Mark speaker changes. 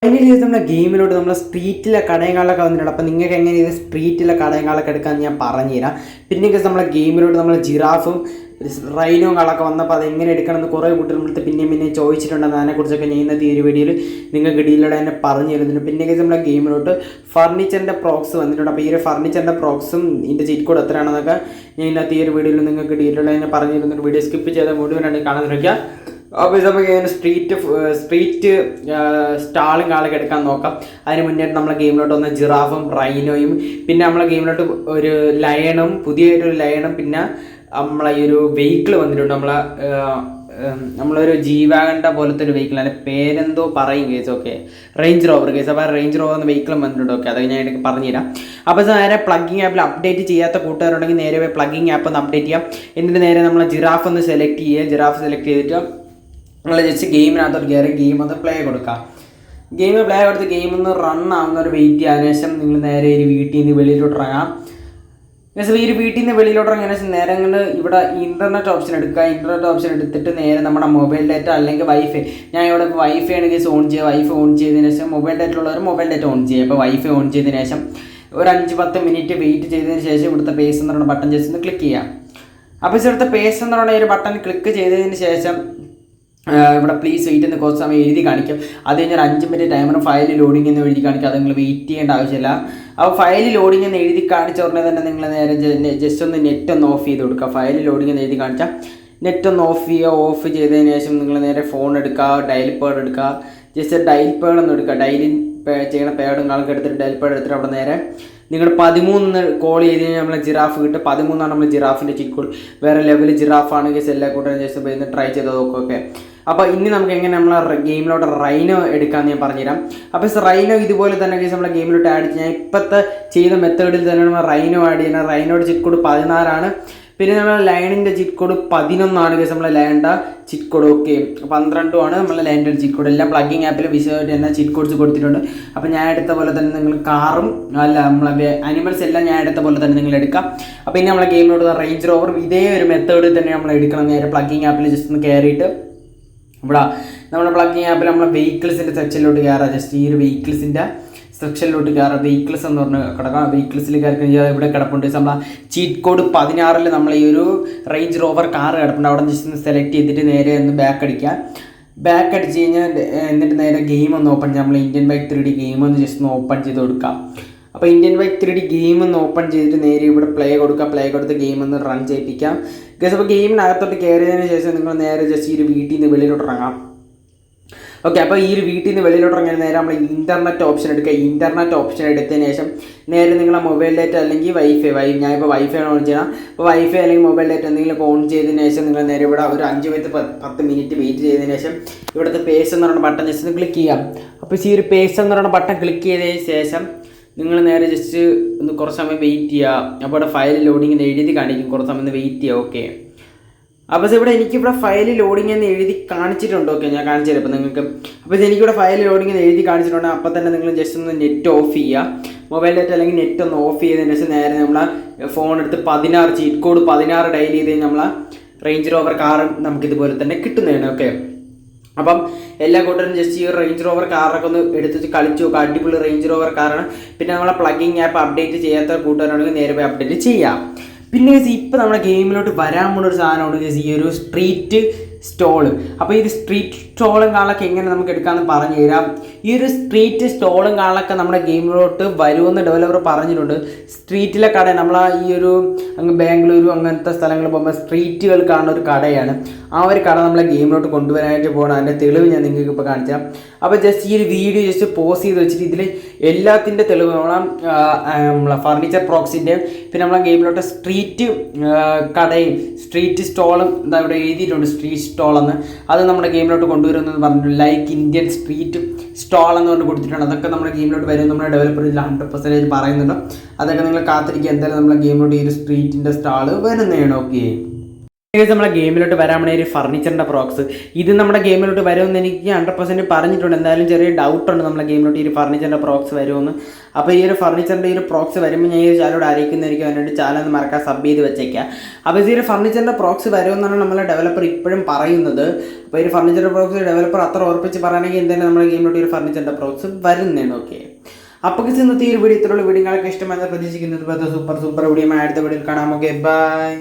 Speaker 1: അതിന് ശേഷം നമ്മുടെ ഗെയിമിലോട്ട് നമ്മൾ സ്ട്രീറ്റിലെ കടയങ്ങളൊക്കെ വന്നിട്ടുണ്ട്. അപ്പോൾ നിങ്ങൾക്ക് എങ്ങനെ ഇത് സ്ട്രീറ്റിലെ കടയങ്ങളൊക്കെ എടുക്കാമെന്ന് ഞാൻ പറഞ്ഞുതരാം. പിന്നെ നമ്മളെ ഗെയിമിലോട്ട് നമ്മൾ ജിറാഫും റൈനോയും കളൊക്കെ വന്നപ്പോൾ അത് എങ്ങനെ എടുക്കണമെന്ന് കുറേ കൂട്ടർ പിന്നെയും ചോദിച്ചിട്ടുണ്ടെന്ന് അതിനെക്കുറിച്ചൊക്കെ ഞാൻ ഇന്നത്തെ ഈ ഒരു വീഡിയോയിൽ നിങ്ങൾക്ക് ഡീലോടെ തന്നെ പറഞ്ഞു തരുന്നുണ്ട്. പിന്നെ നമ്മളെ ഗെയിമിലോട്ട് ഫർണിച്ചറിൻ്റെ പ്രോക്സ് വന്നിട്ടുണ്ട്. അപ്പോൾ ഈ ഒരു ഫർണിച്ചറിൻ്റെ പ്രോക്സും ഇതിൻ്റെ ചീറ്റ് കോഡ് എത്രയാണെന്നൊക്കെ ഞാൻ ഇന്നത്തെ ഈ ഒരു വീഡിയോയിൽ നിങ്ങൾക്ക് ഡീലോടെ തന്നെ പറഞ്ഞു തരുന്നുണ്ട്. വീഡിയോ സ്കിപ്പ് ചെയ്താൽ മുഴുവനായിട്ട് കാണാൻ ശ്രമിക്കുക. അപ്പോൾ നമുക്ക് സ്ട്രീറ്റ് സ്റ്റാളും കാളൊക്കെ എടുക്കാൻ നോക്കാം. അതിന് മുന്നേ നമ്മളെ ഗെയിമിലോട്ട് വന്ന ജിറാഫും റൈനോയും പിന്നെ നമ്മളെ ഗെയിമിലോട്ട് ഒരു ലയണും പുതിയൊരു ലയണും പിന്നെ നമ്മളെ ഈ ഒരു വെഹിക്കിൾ വന്നിട്ടുണ്ട്. നമ്മളൊരു ജീവാഗണ്ട പോലത്തെ ഒരു വെഹിക്കിൾ, അതിൻ്റെ പേരെന്തോ പറയും case. Okay, range rover case. അപ്പോൾ റേഞ്ച് റോവർ എന്ന വെഹിക്കിളും വന്നിട്ടുണ്ട്. ഓക്കെ, അതൊക്കെ ഞാൻ എനിക്ക് പറഞ്ഞുതരാം. അപ്പോൾ നേരെ പ്ലഗിങ് ആപ്പിൽ അപ്ഡേറ്റ് ചെയ്യാത്ത കൂട്ടുകാരുണ്ടെങ്കിൽ നേരെ പോയി പ്ലഗിങ് ആപ്പ് ഒന്ന് അപ്ഡേറ്റ് ചെയ്യാം. എന്നിട്ട് നേരെ നമ്മൾ ജിറാഫ് ഒന്ന് സെലക്ട് ചെയ്യുക. ജിറാഫ് സെലക്ട് ചെയ്തിട്ട് നമ്മൾ ജസ്റ്റ് ഗെയിമിനകത്തോട്ട് കയറി ഗെയിം ഒന്ന് പ്ലേ കൊടുക്കാം. ഗെയിം പ്ലേ കൊടുത്ത് ഗെയിം ഒന്ന് റൺ ആവുന്നവർ വെയിറ്റ് ചെയ്യാൻ ശേഷം നിങ്ങൾ നേരെ ഒരു വീട്ടിൽ നിന്ന് വെളിയിലോട്ട് ഇറങ്ങാം. ഈ ഒരു വീട്ടിൽ നിന്ന് വെളിയിലോട്ട് ഇറങ്ങിയ ശേഷം നേരെ ഇവിടെ ഇൻ്റർനെറ്റ് ഓപ്ഷൻ എടുക്കുക. ഇൻ്റർനെറ്റ് ഓപ്ഷൻ എടുത്തിട്ട് നേരെ നമ്മുടെ മൊബൈൽ ഡാറ്റ അല്ലെങ്കിൽ വൈഫൈ, ഞാൻ ഇവിടെ വൈഫൈ ആണെങ്കിൽ ഓൺ ചെയ്യുക. വൈഫൈ ഓൺ ചെയ്തതിന് ശേഷം മൊബൈൽ ഡാറ്റ ഉള്ളവർ മൊബൈൽ ഡാറ്റ ഓൺ ചെയ്യുക. അപ്പോൾ വൈഫൈ ഓൺ ചെയ്തതിന് ശേഷം ഒരു 5-10 മിനിറ്റ് വെയിറ്റ് ചെയ്തതിന് ശേഷം ഇവിടുത്തെ പേസ് എന്ന് പറയുന്ന ബട്ടൺ ജസ്റ്റ് ഒന്ന് ക്ലിക്ക് ചെയ്യാം. അപ്പോൾ ഇവിടുത്തെ പേസ് എന്ന് പറയുന്ന ഒരു ബട്ടൺ ക്ലിക്ക് ചെയ്തതിന് ശേഷം ഇവിടെ പ്ലീസ് വെയിറ്റ് എന്ന് കുറച്ച് സമയം എഴുതി കാണിക്കും. അത് കഴിഞ്ഞാൽ 5 മിനിറ്റ് ടൈമർ ഫയൽ ലോഡിംഗ് എന്ന് എഴുതി കാണിക്കും. അത് നിങ്ങൾ വെയിറ്റ് ചെയ്യേണ്ട ആവശ്യമില്ല. അപ്പോൾ ഫയൽ ലോഡിംഗ് എന്ന് എഴുതി കാണിച്ച ഉടനെ തന്നെ നിങ്ങൾ നേരെ ജസ്റ്റ് ഒന്ന് നെറ്റ് ഒന്ന് ഓഫ് ചെയ്ത് കൊടുക്കുക. ഫയൽ ലോഡിംഗ് എന്ന് എഴുതി കാണിച്ചാൽ നെറ്റ് ഒന്ന് ഓഫ് ചെയ്യുക. ഓഫ് ചെയ്തതിന് ശേഷം നിങ്ങൾ നേരെ ഫോൺ എടുക്കുക, ഡയൽ പാഡ് എടുക്കുക. ജസ്റ്റ് ഡയൽ പാഡ് ഒന്ന് എടുക്കുക. ഡയലിൻ ചെയ്യണ പാഡും കണക്ക് എടുത്തിട്ട് ഡയൽ പാഡ് എടുത്തിട്ട് അവിടെ നേരെ നിങ്ങൾ 13 കോൾ ചെയ്ത് കഴിഞ്ഞാൽ നമ്മളെ ജിറാഫ് കിട്ടും. 13 നമ്മൾ ജിറാഫിൻ്റെ ചിക്കോൾ. വേറെ ലെവൽ ജിറാഫ് ആണെങ്കിൽ എല്ലാ കൂട്ടരും ജസ്റ്റ് പോയി ട്രൈ ചെയ്ത് നോക്കൊക്കെ. അപ്പോൾ ഇനി നമുക്ക് എങ്ങനെ നമ്മളെ ഗെയിമിലോട്ട് റൈനോ എടുക്കാമെന്ന് ഞാൻ പറഞ്ഞുതരാം. അപ്പോൾ റൈനോ ഇതുപോലെ തന്നെ നമ്മളെ ഗെയിമിലോട്ട് ആഡ് ചെയ്യാം. ഇപ്പോഴത്തെ ചെയ്ത മെത്തേഡിൽ തന്നെ നമ്മൾ റൈനോ ആഡ് ചെയ്യണം. റൈനോയുടെ ചിറ്റ് കോഡ് 16 പിന്നെ നമ്മളെ ലയണിൻ്റെ ചിറ്റ് കോഡ് 11 കേസ്. നമ്മളെ ലയണിൻ്റെ ചിറ്റ് കോഡ് ഓക്കെ 12 നമ്മളെ ലയണിൻ്റെ ചിറ്റ് കോഡ്. എല്ലാം പ്ലഗിങ് ആപ്പിൽ വിശദമായിട്ട് തന്നെ ചിറ്റ് കോഡ്സ് കൊടുത്തിട്ടുണ്ട്. അപ്പോൾ ഞാൻ എടുത്ത പോലെ തന്നെ നിങ്ങൾ കാറും നമ്മളെ അനിമൽസ് എല്ലാം ഞാൻ എടുത്ത പോലെ തന്നെ നിങ്ങൾ എടുക്കാം. അപ്പോൾ ഇനി നമ്മളെ ഗെയിമിലോട്ട് റേഞ്ച് റോവർ ഇതേ ഒരു മെത്തേഡിൽ തന്നെ നമ്മൾ എടുക്കണം. നേരെ പ്ലഗിങ് ആപ്പിൽ ജസ്റ്റ് ഒന്ന് കയറിയിട്ട് ഇവിടെ നമ്മുടെ പ്ലഗിങ് ആപ്പിൽ നമ്മളെ വെഹിക്കിൾസിൻ്റെ സെക്ഷനിലോട്ട് കയറാം. ജസ്റ്റ് ഈ ഒരു വെഹിക്കിൾസിൻ്റെ സെക്ഷനിലോട്ട് കയറാം. വെഹിക്കിൾസ് എന്ന് പറഞ്ഞ് കിടക്കാം. വെഹിക്കിൾസിൽ കയറി കഴിഞ്ഞാൽ ഇവിടെ കിടപ്പുണ്ട് നമ്മളെ ചീറ്റ് കോഡ് 16 നമ്മൾ ഈ ഒരു റേഞ്ച് റോവർ കാർ കിടപ്പുണ്ട്. അവിടെ ജസ്റ്റ് ഒന്ന് സെലക്ട് ചെയ്തിട്ട് നേരെ ഒന്ന് ബാക്ക് അടിക്കുക. ബാക്ക് അടിച്ച് കഴിഞ്ഞാൽ എന്നിട്ട് നേരെ ഗെയിം ഒന്ന് ഓപ്പൺ ചെയ്യാം. നമ്മൾ ഇന്ത്യൻ ബൈക്ക് 3D ഗെയിം ഒന്ന് ജസ്റ്റ് ഒന്ന് ഓപ്പൺ ചെയ്ത് കൊടുക്കാം. അപ്പോൾ ഇന്ത്യൻ ബൈക്ക് 3D ഗെയിം ഒന്ന് ഓപ്പൺ ചെയ്തിട്ട് നേരെ ഇവിടെ പ്ലേ കൊടുക്കുക. പ്ലേ കൊടുത്ത് ഗെയിം ഒന്ന് റൺ ചെയ്യിപ്പിക്കാം. ഗസ് അപ്പോൾ ഗെയിമിനകത്തോട്ട് കയറിയതിന് ശേഷം നിങ്ങൾ നേരെ ജസ്റ്റ് ഈ ഒരു വീട്ടിൽ നിന്ന് വെളിയിലോട്ട് ഇറങ്ങാം. ഓക്കെ, അപ്പോൾ ഈ ഒരു വീട്ടിൽ നിന്ന് വെളിയിലോട്ട് ഇറങ്ങിയ നേരെ നമ്മൾ ഇൻ്റർനെറ്റ് ഓപ്ഷൻ എടുക്കുക. ഇൻ്റർനെറ്റ് ഓപ്ഷൻ എടുത്തതിന് ശേഷം നേരെ നിങ്ങളെ മൊബൈൽ ഡാറ്റ അല്ലെങ്കിൽ ഞാനിപ്പോൾ വൈഫൈ ഓൺ ചെയ്യണം. അപ്പോൾ വൈഫൈ അല്ലെങ്കിൽ മൊബൈൽ ഡാറ്റ എന്തെങ്കിലും ഓൺ ചെയ്തതിന് ശേഷം നിങ്ങൾ നേരെ ഇവിടെ ഒരു 5-10 മിനിറ്റ് വെയിറ്റ് ചെയ്തതിന് ശേഷം ഇവിടുത്തെ പേസ് എന്ന് പറയുന്ന ബട്ടൺ ജസ്റ്റ് ക്ലിക്ക് ചെയ്യാം. അപ്പോൾ ഈ ഒരു പേസ് എന്ന് പറയുന്ന ബട്ടൺ ക്ലിക്ക് ചെയ്തതിന് ശേഷം നിങ്ങൾ നേരെ ജസ്റ്റ് ഒന്ന് കുറച്ച് സമയം വെയിറ്റ് ചെയ്യുക. അപ്പോൾ ഇവിടെ ഫയൽ ലോഡിംഗ് എന്ന് എഴുതി കാണിക്കും. കുറച്ച് സമയം ഒന്ന് വെയിറ്റ് ചെയ്യുക. ഓക്കെ, അപ്പോൾ ഇവിടെ എനിക്കിവിടെ ഫയൽ ലോഡിംഗ് എന്ന് എഴുതി കാണിച്ചിട്ടുണ്ട്. ഓക്കെ, ഞാൻ കാണിച്ചു തരാം ഇപ്പോൾ നിങ്ങൾക്ക്. അപ്പോൾ എനിക്കിവിടെ ഫയൽ ലോഡിംഗ് എന്ന് എഴുതി കാണിച്ചിട്ടുണ്ട്. അപ്പോൾ തന്നെ നിങ്ങൾ ജസ്റ്റ് ഒന്ന് നെറ്റ് ഓഫ് ചെയ്യുക. മൊബൈൽ ഡാറ്റ അല്ലെങ്കിൽ നെറ്റ് ഒന്ന് ഓഫ് ചെയ്തതിന് ശേഷം നേരെ നമ്മളെ ഫോൺ എടുത്ത് 16 ചീറ്റ് കോഡ് 16 ഡയൽ ചെയ്ത് കഴിഞ്ഞാൽ നമ്മളെ റേഞ്ച് റോവർ കാർ നമുക്കിതുപോലെ തന്നെ കിട്ടുന്നതാണ്. ഓക്കെ, അപ്പം എല്ലാ കൂട്ടരും ജസ്റ്റ് ഈ റേഞ്ച് റോവർ കാറൊക്കെ ഒന്ന് എടുത്തിട്ട് കളിച്ചു നോക്കുക. അടിപൊളി റേഞ്ച് റോവർ കാറാണ്. പിന്നെ നമ്മളെ പ്ലഗിങ് ആപ്പ് അപ്ഡേറ്റ് ചെയ്യാത്ത കൂട്ടുകാരാണെങ്കിൽ നേരെ പോയി അപ്ഡേറ്റ് ചെയ്യാം. പിന്നെ ഇപ്പോൾ നമ്മുടെ ഗെയിമിലോട്ട് വരാൻ പോകുന്ന ഒരു സാധനമാണ് ഈ ഒരു സ്ട്രീറ്റ് സ്റ്റോള്. അപ്പോൾ ഈ സ്ട്രീറ്റ് സ്റ്റോളും കാളൊക്കെ എങ്ങനെ നമുക്ക് എടുക്കാമെന്ന് പറഞ്ഞു തരാം. ഈ ഒരു സ്ട്രീറ്റ് സ്റ്റോളും കാളൊക്കെ നമ്മുടെ ഗെയിമിലോട്ട് വരുമെന്ന് ഡെവലപ്പർ പറഞ്ഞിട്ടുണ്ട്. സ്ട്രീറ്റിലെ കട നമ്മളാ ഈ ഒരു അങ്ങ് ബാംഗ്ലൂരു അങ്ങനത്തെ സ്ഥലങ്ങളിൽ പോകുമ്പോൾ സ്ട്രീറ്റുകൾ കാണുന്ന ഒരു കടയാണ്. ആ ഒരു കട നമ്മളെ ഗെയിമിലോട്ട് കൊണ്ടുവരാനായിട്ട് പോകണം. അതിൻ്റെ തെളിവ് ഞാൻ നിങ്ങൾക്ക് ഇപ്പോൾ കാണിച്ചാൽ. അപ്പോൾ ജസ്റ്റ് ഈ ഒരു വീഡിയോ ജസ്റ്റ് പോസ് ചെയ്ത് വെച്ചിട്ട് ഇതിൽ എല്ലാത്തിൻ്റെ തെളിവ് നമ്മളെ ഫർണിച്ചർ പ്രോക്സിൻ്റെ പിന്നെ നമ്മളെ ഗെയിമിലോട്ട് സ്ട്രീറ്റ് കടയും സ്ട്രീറ്റ് സ്റ്റോളും എന്താ ഇവിടെ എഴുതിയിട്ടുണ്ട് സ്ട്രീറ്റ് സ്റ്റോളെന്ന്. അത് നമ്മുടെ ഗെയിമിലോട്ട് കൊണ്ടുവരുമെന്ന് പറഞ്ഞിട്ടുണ്ട്. ലൈക്ക് ഇന്ത്യൻ സ്ട്രീറ്റ് സ്റ്റോൾ എന്ന് പറഞ്ഞ് കൊടുത്തിട്ടുണ്ട്. അതൊക്കെ നമ്മുടെ ഗെയിമിലോട്ട് വരും. നമ്മുടെ ഡെവലപ്പർ 100% പറയുന്നുണ്ട്. അതൊക്കെ നിങ്ങൾ കാത്തിരിക്കുക. എന്തായാലും നമ്മുടെ ഗെയിമിലോട്ട് ഈ ഒരു സ്ട്രീറ്റിൻ്റെ സ്റ്റാള് വരുന്നതാണ്. ഓക്കെ. നമ്മളെ ഗെയിമിലോട്ട് വരാൻ വേണ്ടി ഒരു ഫർണിച്ചറിൻ്റെ പ്രോക്സ് ഇത് നമ്മുടെ ഗെയിമിലോട്ട് വരുമെന്ന് എനിക്ക് 100% പറഞ്ഞിട്ടുണ്ട്. എന്തായാലും ചെറിയ ഡൗട്ടുണ്ട് നമ്മളെ ഗെയിമിലോട്ട് ഈ ഒരു ഫർണിച്ചറിൻ്റെ പ്രോക്സ് വരുമെന്ന്. അപ്പോൾ ഈ ഒരു ഫർണിച്ചറിൻ്റെ ഈ ഒരു പ്രോക്സ് വരുമ്പോൾ ഞാൻ ഈ ചാനലോട് അറിയിക്കുന്നതായിരിക്കും. അതിനുവേണ്ടി ചാനൽ ഒന്ന് മറക്കാൻ സബ് ചെയ്ത് വെച്ചേക്കാം. അപ്പോൾ ഈ ഒരു ഫർണിച്ചറിൻ്റെ പ്രോക്സ് വരുമെന്നാണ് നമ്മളെ ഡെവലപ്പർ ഇപ്പോഴും പറയുന്നത്. അപ്പോൾ ഈ ഒരു ഫർണിച്ചറിൻ്റെ പ്രോക്സ് ഡെവലപ്പർ അത്ര ഉറപ്പിച്ച് പറയുകയാണെങ്കിൽ എന്തായാലും നമ്മുടെ ഗെയിമിലോട്ട് ഈ ഒരു ഫർണിച്ചറിൻ്റെ പ്രോക്സ് വരുന്നതാണ്. ഓക്കെ, അപ്പോൾ ഇന്നത്തെ ഈ ഒരു വീഡിയോ ഇത്രയുള്ള വീഡിയോകളൊക്കെ ഇഷ്ടമായി പ്രതീക്ഷിക്കുന്നത്. സൂപ്പർ വീഡിയോ അടുത്ത വീഡിയോയിൽ കാണാം. Okay, by.